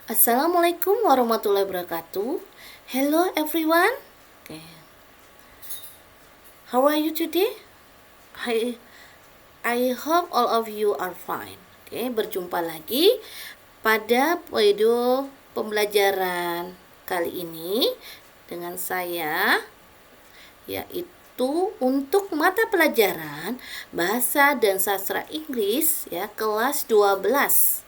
Assalamualaikum warahmatullahi wabarakatuh. Hello everyone. Okay. How are you today? I hope all of you are fine. Oke, berjumpa lagi pada video pembelajaran kali ini dengan saya, yaitu untuk mata pelajaran Bahasa dan Sastra Inggris ya, kelas 12.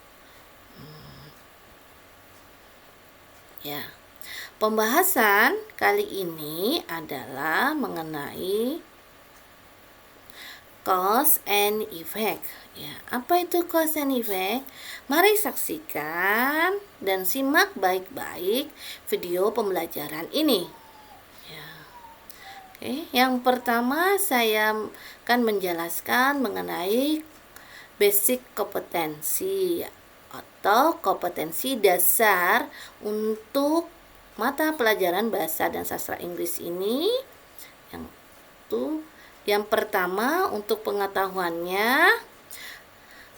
Ya. Pembahasan kali ini adalah mengenai cause and effect. Ya, apa itu cause and effect? Mari saksikan dan simak baik-baik video pembelajaran ini. Ya. Oke, yang pertama saya akan menjelaskan mengenai basic kompetensi atau kompetensi dasar untuk mata pelajaran bahasa dan sastra Inggris ini. Yang pertama, untuk pengetahuannya,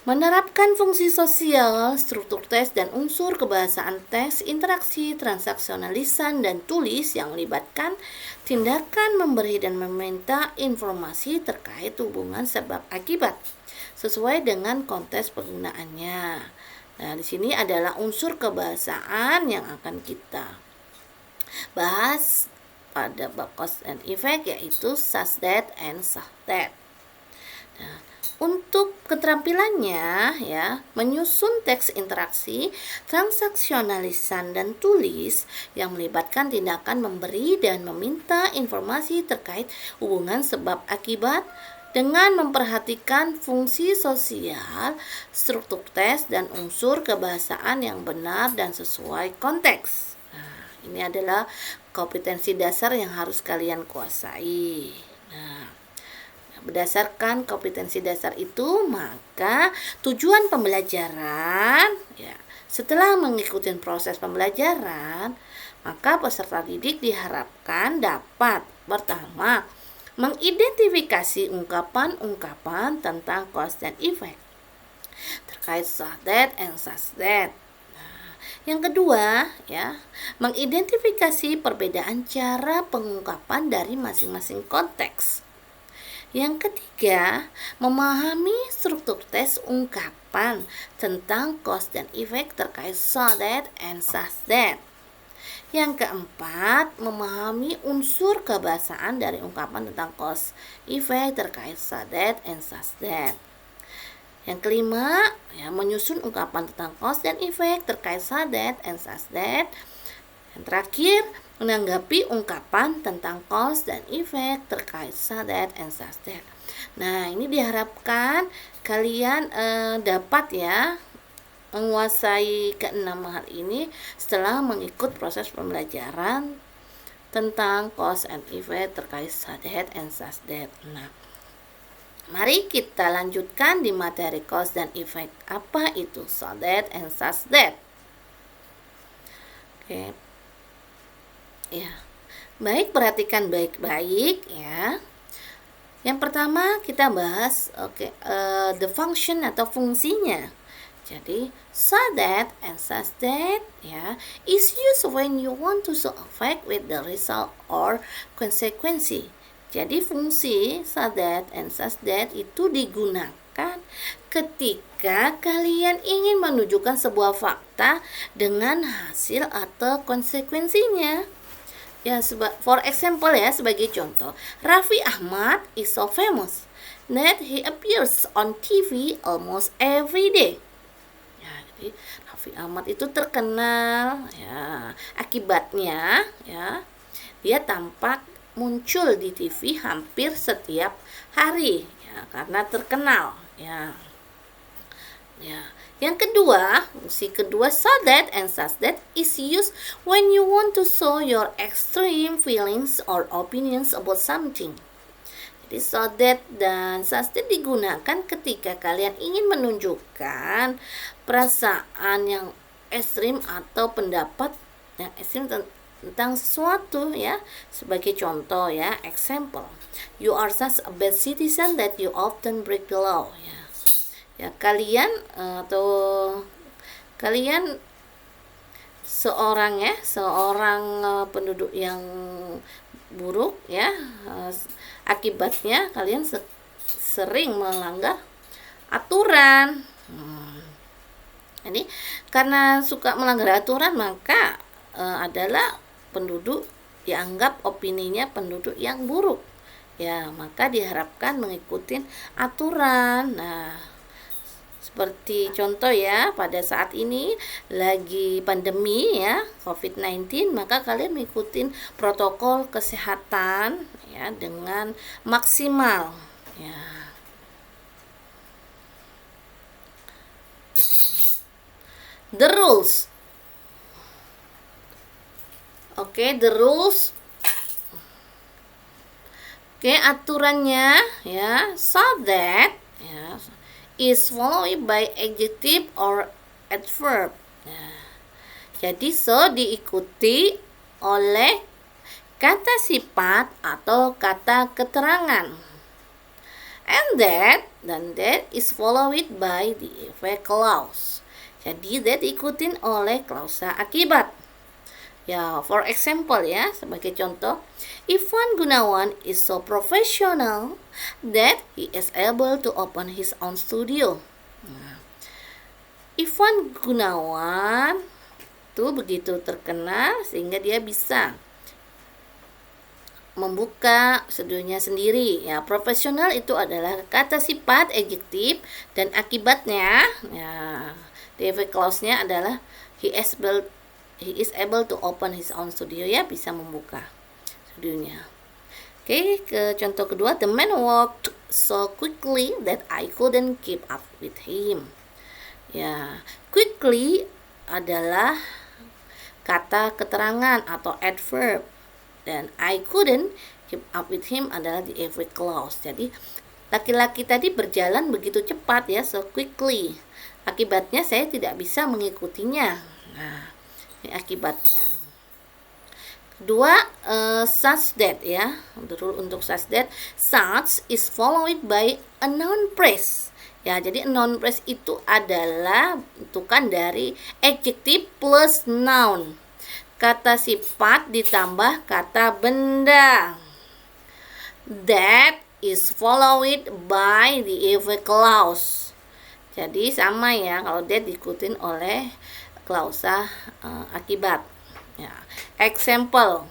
menerapkan fungsi sosial, struktur teks dan unsur kebahasaan teks, interaksi, transaksional lisan dan tulis yang melibatkan tindakan memberi dan meminta informasi terkait hubungan sebab akibat sesuai dengan konteks penggunaannya. Nah, di sini adalah unsur kebahasaan yang akan kita bahas pada bab cause and effect, yaitu such that and such that. Nah, untuk keterampilannya ya, menyusun teks interaksi, transaksional lisan dan tulis yang melibatkan tindakan memberi dan meminta informasi terkait hubungan sebab akibat dengan memperhatikan fungsi sosial, struktur teks dan unsur kebahasaan yang benar dan sesuai konteks. Nah, ini adalah kompetensi dasar yang harus kalian kuasai. Nah, berdasarkan kompetensi dasar itu, maka tujuan pembelajaran ya, setelah mengikuti proses pembelajaran, maka peserta didik diharapkan dapat pertama mengidentifikasi ungkapan-ungkapan tentang cause and effect terkait such that and such that. Yang kedua, ya, mengidentifikasi perbedaan cara pengungkapan dari masing-masing konteks. Yang ketiga, memahami struktur teks ungkapan tentang cause dan effect terkait so that and such that. Yang keempat, memahami unsur kebahasaan dari ungkapan tentang cause effect terkait so that and such that. Yang kelima, ya, menyusun ungkapan tentang cause dan effect terkait so that and such that. Yang terakhir, menanggapi ungkapan tentang cause dan effect terkait so that and such that. Nah, ini diharapkan kalian dapat ya menguasai keenam hal ini setelah mengikut proses pembelajaran tentang cause and effect terkait so that and such that. Nah, mari kita lanjutkan di materi cause dan effect. Apa itu so that and such that? Oke. Ya. Baik, perhatikan baik-baik ya. Yang pertama kita bahas the function atau fungsinya. Jadi, so that and such that ya is used when you want to show effect with the result or consequence. Jadi fungsi so that and such that itu digunakan ketika kalian ingin menunjukkan sebuah fakta dengan hasil atau konsekuensinya. Ya, for example ya, sebagai contoh, Raffi Ahmad is so famous that he appears on TV almost every day. Ya, jadi Raffi Ahmad itu terkenal ya, akibatnya ya dia tampak muncul di TV hampir setiap hari ya, karena terkenal ya. Ya. Yang kedua, fungsi kedua so that and such that is used when you want to show your extreme feelings or opinions about something. Jadi so that dan such that digunakan ketika kalian ingin menunjukkan perasaan yang ekstrim atau pendapat yang ekstrim tentang sesuatu ya. Sebagai contoh ya, example, you are such a bad citizen that you often break the law ya. Ya, kalian seorang penduduk yang buruk ya, akibatnya kalian sering melanggar aturan. Jadi karena suka melanggar aturan, maka adalah penduduk dianggap opininya penduduk yang buruk. Ya, maka diharapkan mengikuti aturan. Nah, seperti contoh ya, pada saat ini lagi pandemi ya, COVID-19, maka kalian mengikuti protokol kesehatan ya dengan maksimal ya. The rules. The rules. Aturannya ya, so that ya, is followed by adjective or adverb. Jadi so diikuti oleh kata sifat atau kata keterangan. And that, dan that is followed by the effect clause. Jadi that diikutin oleh klausa akibat. Ya, for example ya, sebagai contoh, Ivan Gunawan is so professional that he is able to open his own studio. Ivan Gunawan itu begitu terkenal sehingga dia bisa membuka studionya sendiri. Ya, profesional itu adalah kata sifat adjektif dan akibatnya ya, the effect clause-nya adalah he is able to open his own studio, ya, bisa membuka studionya. Ke contoh kedua, the man walked so quickly that I couldn't keep up with him. Ya, quickly adalah kata keterangan atau adverb, dan I couldn't keep up with him adalah the effect clause. Jadi laki-laki tadi berjalan begitu cepat ya, so quickly. Akibatnya saya tidak bisa mengikutinya. Nah, ini akibatnya. Kedua, such that ya. Untuk such that, such is followed by a noun phrase. Ya, jadi noun phrase itu adalah bentukan dari adjective plus noun. Kata sifat ditambah kata benda. That is followed by the effect clause. Jadi sama ya, kalau that diikutin oleh klausa akibat. Ya. Example.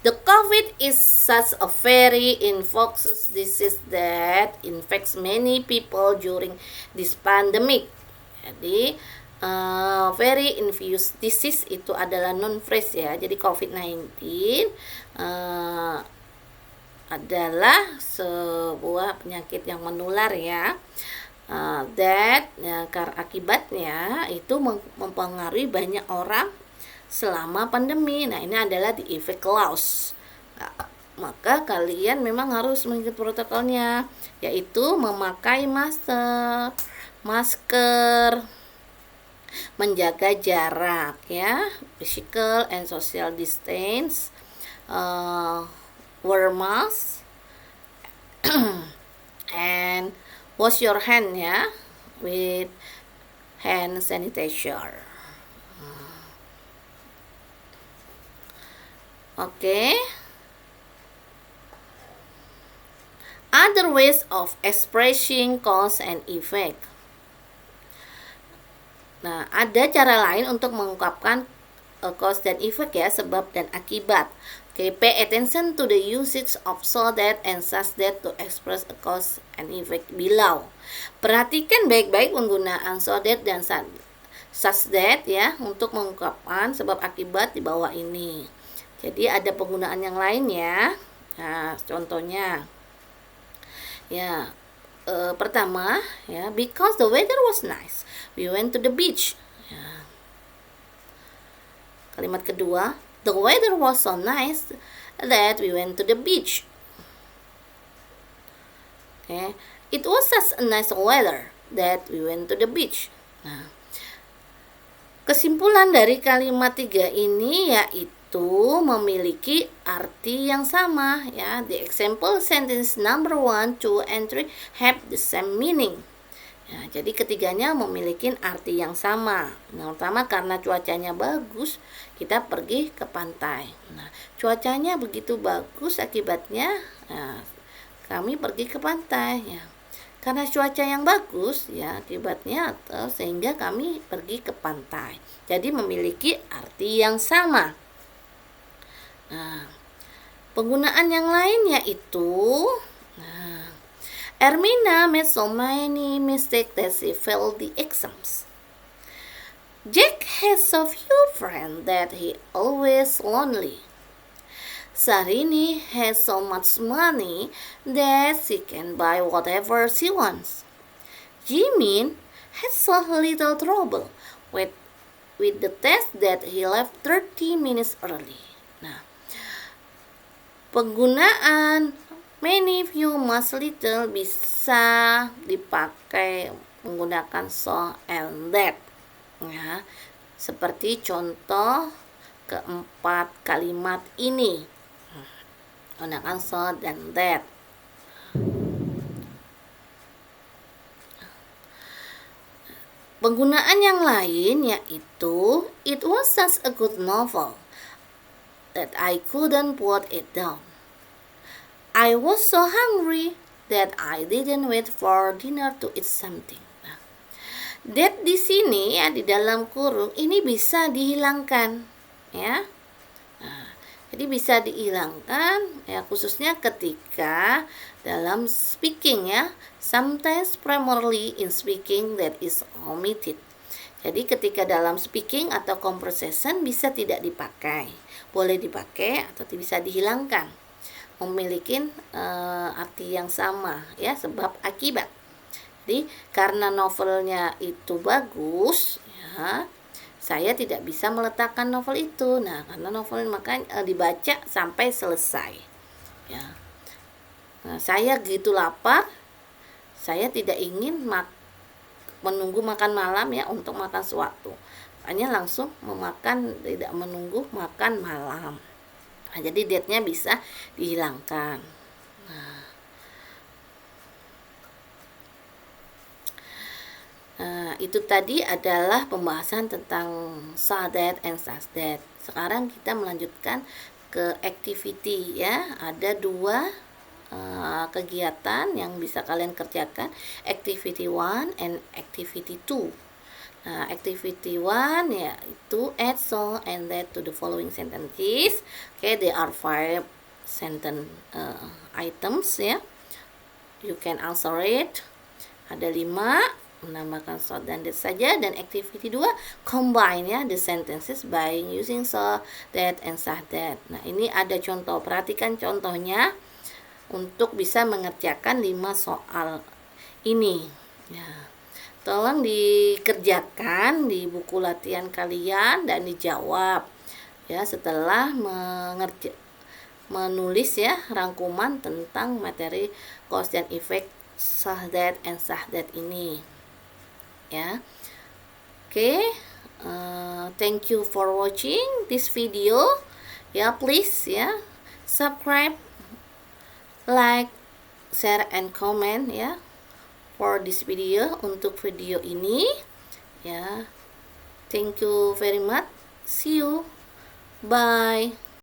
The COVID is such a very infectious disease that infects many people during this pandemic. Jadi very infectious disease itu adalah noun phrase ya. Jadi COVID-19 adalah sebuah penyakit yang menular ya. That ya, akibatnya itu mempengaruhi banyak orang selama pandemi. Nah, ini adalah the effect clause. Nah, maka kalian memang harus mengikuti protokolnya, yaitu memakai masker, menjaga jarak ya, physical and social distance, wear mask, and wash your hand ya with hand sanitizer. Other ways of expressing cause and effect. Nah, ada cara lain untuk mengungkapkan cause dan effect ya, sebab dan akibat. Pay attention to the usage of so that and such that to express a cause and effect below. Perhatikan baik-baik penggunaan so that dan such that ya untuk mengungkapkan sebab akibat di bawah ini. Jadi ada penggunaan yang lain ya. Nah, contohnya ya, pertama ya, because the weather was nice, we went to the beach. Ya. Kalimat kedua, the weather was so nice that we went to the beach. It was such a nice weather that we went to the beach. Nah, kesimpulan dari kalimat tiga ini yaitu memiliki arti yang sama ya. The example sentence number 1, 2, and 3 have the same meaning. Nah, jadi ketiganya memiliki arti yang sama. Yang pertama, karena cuacanya bagus, kita pergi ke pantai. Nah, cuacanya begitu bagus, akibatnya kami pergi ke pantai. Ya. Karena cuaca yang bagus, ya akibatnya atau sehingga kami pergi ke pantai. Jadi memiliki arti yang sama. Nah, penggunaan yang lain yaitu, Ermina made so many mistakes that she failed the exams. Jack has so few friends that he always lonely. Sarini has so much money that she can buy whatever she wants. Jimin has so little trouble with the test that he left 30 minutes early. Nah, penggunaan many, few, much, little bisa dipakai menggunakan so and that. Ya, seperti contoh keempat kalimat ini. Gunakan so dan that. Penggunaan yang lain yaitu it was such a good novel that I couldn't put it down. I was so hungry that I didn't wait for dinner to eat something. Nah, that di sini ya di dalam kurung ini bisa dihilangkan ya. Nah, jadi bisa dihilangkan ya khususnya ketika dalam speaking ya. Sometimes primarily in speaking that is omitted. Jadi ketika dalam speaking atau conversation bisa tidak dipakai. Boleh dipakai atau bisa dihilangkan. Memiliki arti yang sama ya, sebab akibat. Jadi karena novelnya itu bagus ya, saya tidak bisa meletakkan novel itu. Nah, karena novel maka dibaca sampai selesai ya. Nah, saya gitu lapar, saya tidak ingin menunggu makan malam ya untuk makan sesuatu, hanya langsung memakan, tidak menunggu makan malam. Nah, jadi date-nya bisa dihilangkan. Nah, itu tadi adalah pembahasan tentang saw that and such that. Sekarang kita melanjutkan ke activity ya. Ada dua kegiatan yang bisa kalian kerjakan, activity 1 and activity 2. Nah, activity 1 yaitu add so and that to the following sentences. Okay, there are 5 sentence items ya. You can answer it. Ada 5, menambahkan so dan that saja. Dan activity 2 combine ya the sentences by using so, that and such that. Nah, ini ada contoh. Perhatikan contohnya untuk bisa mengerjakan 5 soal ini. Ya. Tolong dikerjakan di buku latihan kalian dan dijawab ya setelah menulis ya rangkuman tentang materi cause and effect such that and such that ini ya. Oke, thank you for watching this video ya. Please ya subscribe, like, share and comment ya for this video, untuk video ini ya. Thank you very much. See you. Bye.